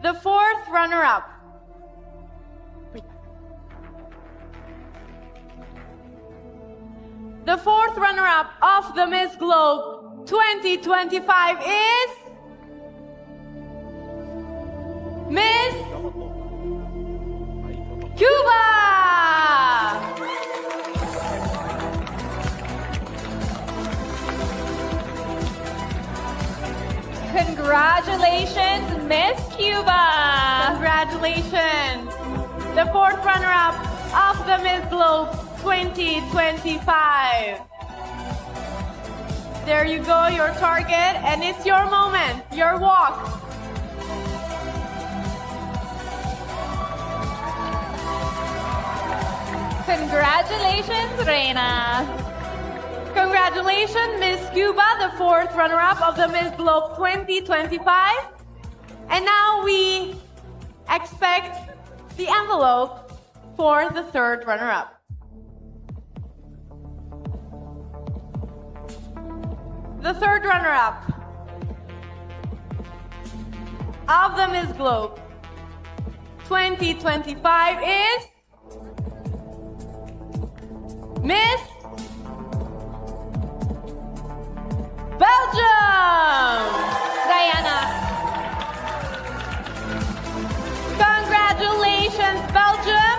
the fourth runner-up. The fourth runner-up of the Miss Globe 2025 is Miss Cuba! Congratulations, Miss Cuba! Congratulations! The fourth runner-up of the Miss Globe 2025. There you go, your target, and it's your moment, your walk. Congratulations, Reina! Congratulations, Miss Cuba, the fourth runner-up of the Miss Globe 2025. And now we expect the envelope for the third runner-up. The third runner-up of the Miss Globe 2025 is Miss Belgium! Diana! Congratulations, Belgium!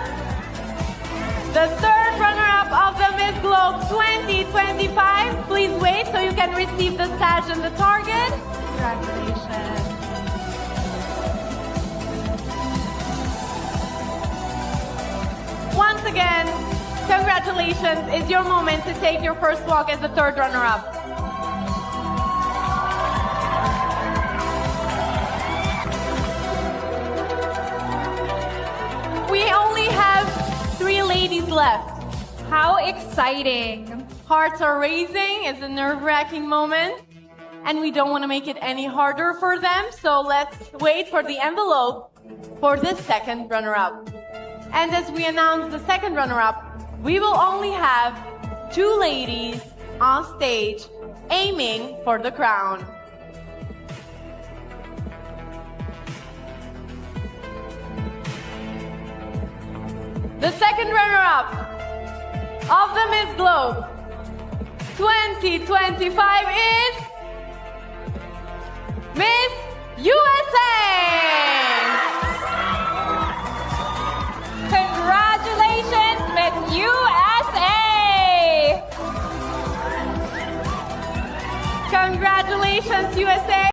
The third runner-up of the Miss Globe 2025. Please wait so you can receive the sash and the target. Congratulations. Once again, congratulations. It's your moment to take your first walk as the third runner-up. We only have 3 ladies left. How exciting! Hearts are racing. It's a nerve-wracking moment. And we don't want to make it any harder for them. So let's wait for the envelope for the second runner-up. And as we announce the second runner-up, we will only have 2 ladies on stage aiming for the crown. The second runner-up of the Miss Globe 2025 is Miss USA! Congratulations, Miss USA! Congratulations, USA!